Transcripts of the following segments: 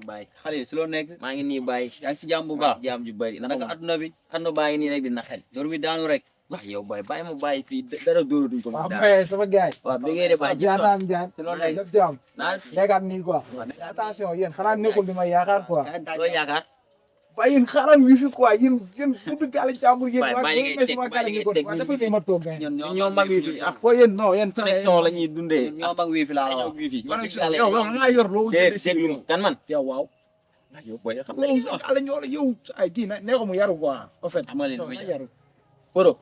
Baye. Xalil si loo nekk. maa ngi nii Baye. yaa ngi si jàmm bu baax. jàmm ju bëri. naka adduna bi. ànd baa ngi nii rek dina xel. door mi daanu rek. wax yow Baye bàyyi ma bàyyi fii dara dóoratuñ ko. waaw mais sama gars yi. waaw bi ngeen di bàyyi jaanaam jaan. si loo nekk. def jàmm. naan nekkaat nii quoi. attention yéen xanaa nekkul di ma yaakaar quoi. loo yaakaar. waaye yéen xaaral wi fi quoi yéen suñu gàllankoor jàmbur yéen. Baye bàyyi ngay teg bàyyi ngay teg waaw dafa fi ma toog ngeen. ñoo mag wi fi ah. waaw yéen non yéen sax connexion la ñuy dundee. ñoo mag wii fi laa la wax. connexion yow yow nga yor loo. déglu kan man. yow waaw. yow Boy xam nga yow sax ala ñoo la yow ay kii na nee ko mu yaru quoi en fait. Xam nga leen non muy na yaru. Poro.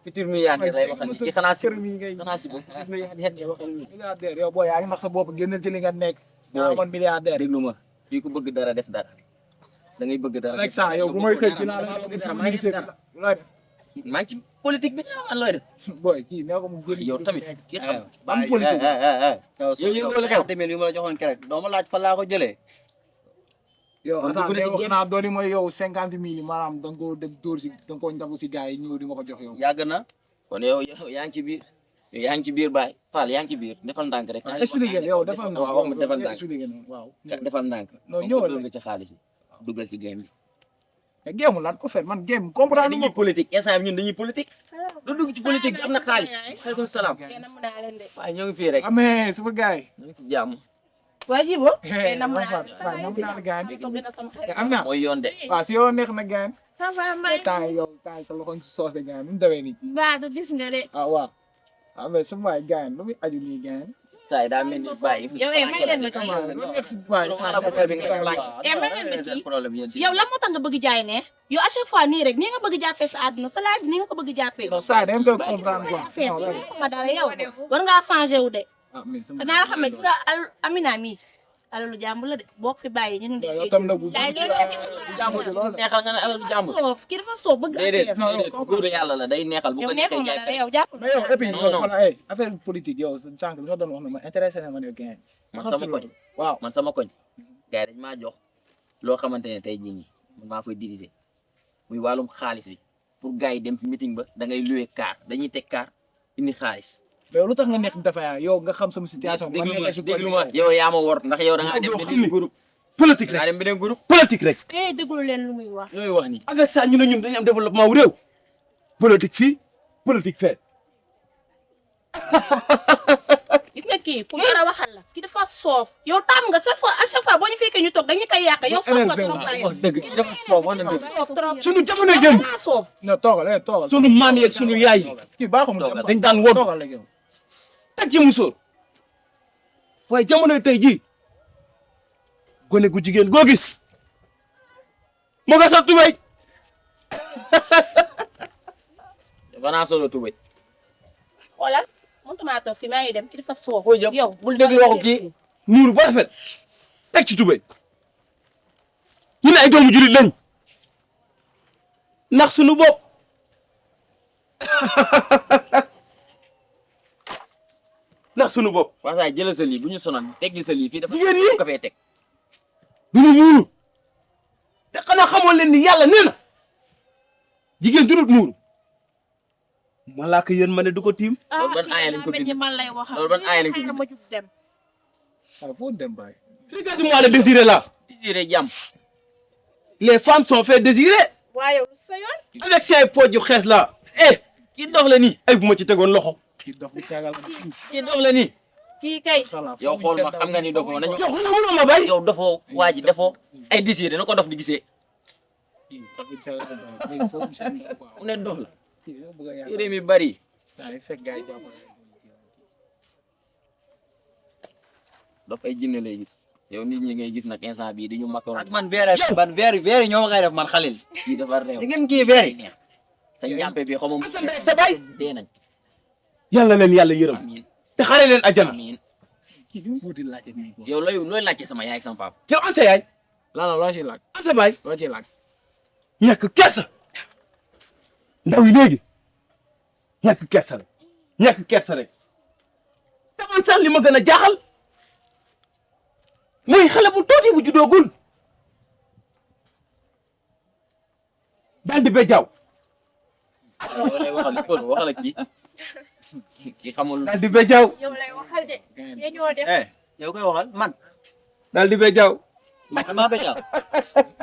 futur milliardaire lay waxal ci xanaa si kër mi ngay. xanaa si boobu futur milliardaire ngay waxal nii. milliardaire yow booy yaa ngi nax sa bopp génnal ci li nga nekk. yaa amoon milliardaire. déglu ma fii ku bëgg dara def dara da ngay bëgg dara. Alex yow bu may xëy ci laa la maa ngi ci politique bi ñëw man looy def. boy kii nee ko mu génn yow tamit kii xam am politique. yow yu ma la joxoon keroog doo ma laaj fa laa ko jëlee. yow kon dugg na si attends génn. xanaa dooni mooy yow 50 000 maanaam da nga koo dem dóor si da nga koo njabu si gars yi ñëw di ma ko jox yow. yàgg na. kon yow yaa ngi ci biir yow yaa ngi ci biir Baye Fall yaa ngi ci biir defal ndànk rek. expliqué yow defal na waaw wax ma defal ndànk expliqué na waaw. defal ndànk. non ñëwal dugg nga ci xaalis bi duggal si game bi. mais géemu lan ko fait man géem comprendre dañuy politique instant bi ñun dañuy politique. lu dugg ci politique bi am na xaalis. waaleykum salaam. waaye ñoo ngi fii rek. amee sama gars yi. ñoo ngi ci jàmm. waa Jibo. nam naa gars yi am na mooy yoon de. waaw si yow neex na gars ça va Mbaye. yi temps yow temps sa loxoñ ci soos de gars yi nu mu dawee nii Baatu gis nga de. ah waaw ah mais sama waay gars yi lu muy aju nii gars yi saa yi daa mel ni Baye. yow may leen ma kii. lu nekk si waay yow lan moo tax nga bëgg jaay ne yow à chaque fois nii rek nii nga bëgg jàppee sa àdduna sa laaj nii nga ko bëgg jàppee. non saa yi dañ koy comprendre quoi ma dara yow war ngaa changé wu de. ah mais sama danaa la xam ne gis nga Amina mii alalu jàmbur la de boo ko fi bàyyi ñu ne yow tam nag bu jàmbur neexal nga ne alalu jàmbur. soof kii dafa soof bëgg déedéet affaire. non déedéet góoru yàlla la day neexal bu yow ko neexee neexul ma jaay dara yow jàpp mais yow et puis Non, yow non. xoolal affaire politique yow sànq li nga doon wax na ma intéressé na ma ne gars man sama koñ waaw man sama koñ gars yi dañ maa jox loo xamante ne tey jii nii man maa fay diriger muy wàllum xaalis bi pour gars yi dem ci meeting ba da ngay louer car dañuy teg car indi xaalis. mais lu tax nga nekk dafa yow nga xam sama situation déglu ma yow yaa ma wor ndax yow da ngaa dem beneen groupe politique da ngaa dem beneen groupe politique rek. déglu leen lu muy wax. looy wax ni avec ça ñu ne ñun dañu am développement wu réew. politique fii politique fee. gis nga kii pour mën a waxal la kii dafa soof yow taam nga chaque fois à chaque fois boo ñu fekkee ñu toog dañu koy yàq yow soof nga trop la yow. wax dëgg dafa soof wax na dëgg. soof trop. sunu jamono jëm. daa soof. non toogal toogal sunu maam yeeg sunu yaay yi. kii baaxul dañ daan woon toogal la yow teg ci musóor. waaye jamono tey jii gone gu jigéen goo gis mu nga sa tubéy. dafa naa solo tubéy. xoolal mënutuma toog fii maa ngi dem kii dafa soof. foo jëm yow bul déglu waxu kii. muuru ba rafet teg ci tubéy. ñu ne ay doomu julit lañ. ndax sunu bopp. ndax sunu bopp. waaw saa jëlee sa lii bu ñu sonal teggi sa lii fii dafa Jigéen ñi. ko fee teg. du ñu muuru. te xanaa xamoon leen ni yàlla nee na. jigéen du muuru. malaaka yéen ma ne du ko tiim. loolu ban aaya lañ ko bind man lay waxal. loolu ban aaya lañ ko bind ma jug dem. waaw foo dem baay Regarde-moi le désiré là. désiré jàmm. Les femmes sont fait désirer. waaye yow sa yoon. avec ces poches yu xees là. eh kii dox la nii. ay bu ma ci tegoon loxo. kii dof bi tegal kii dox la nii. kii kay. yow xool ma xam nga ni dofoo nañu. yow xanaa mënoo ma bàyyi. yow dofoo waa ji defoo ay désiré na ko dof di gisee. mu ne dof la. yére mi bari. dof ay jinne lay gis. yow nit ñi ngay gis nag instant bii di ñu makkaroon. ak man verre ban verre ñoo ma koy def man Xalil. kii dafa réew. di ngeen kii verre. neex sa njàmpe bi xaw ma. sa baay. dee nañ. yàlla leen yàlla yërëm. amiin te xare leen àjjana. amiin yow looy laajte sama yaay ak sama papa. yow an sa yaay. lan loo ciy laaj an sa baay. loo ciy laaj ñàkk kersa. ndaw yi léegi ñàkk kersa rek. ñàkk kersa rek. te man sax li ma gën a jaaxal. mooy xale bu tuuti bu juddoogul. daal di bejaaw. yow lay waxal ak kii xamul. daal di bejaaw. yow lay waxal de. yéen ñoo def. yow koy waxal man. daal di bejaaw. maa bëgg a.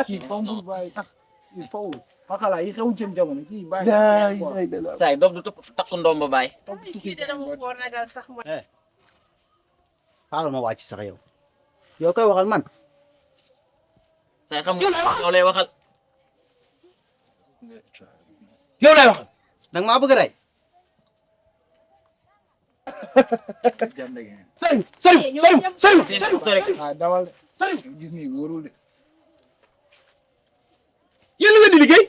kii faw mu bàyyi tax kii faw ma xalaat yi xew seen jamono kii bàyyi saay dof du takk ndomba baay. kii dina mu ko ragal sax ma. xaaral ma wàcc sax yow. yow koy waxal man. saay xam nga yow lay waxal. yow lay waxal. nag maa bëgg a rey. Sëriñ ah dawal gis ni wóorul de yéen nga di liggéey.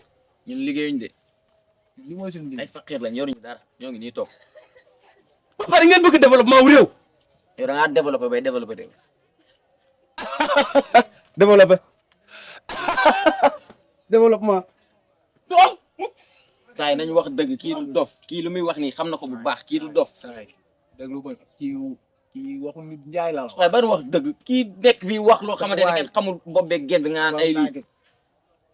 ñun liggéeyuñ de li mooy suñu ay faqir lañ yoruñu dara ñoo ngi nii toog. ba pare ngeen bëgg développement wu réew. yow da ngaa développé bay développé de. développement. saay nañ wax dëgg kii du dof kii lu muy wax nii xam na ko bu baax kii du dof. saay déglu ma kii waxu nit njaay la waaye bari wax dëgg kii nekk fii wax loo xamante ne ngeen xamul bopp beeg génn bi nga naan ay lii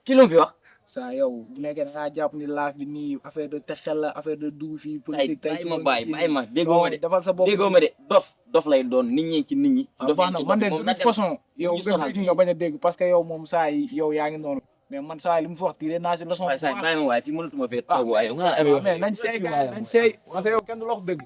kii lu mu fi wax. saa yow bu nekkee da ngaa jàpp ni laaf bi nii affaire de texel la affaire de dugg fii ay politique tey bàyyi ma bàyyi ma déggoo ma de defal sa bopp déggoo ma de dof lay doon nit ñi ci nit ñi. dof baax na yi ci man de dof de moom na toute dem. façon yow ñu nga sonal dégg nga bañ a dégg parce que yow moom saa yi yow yaa ngi noonu mais man saa yi li mu fi wax tiré naa si leçon waaye saay bàyyi ma waaye fii mënatuma fee ah toog waaye. mais nañ seey gars yi nañ seey parce que yow kenn du la wax dëgg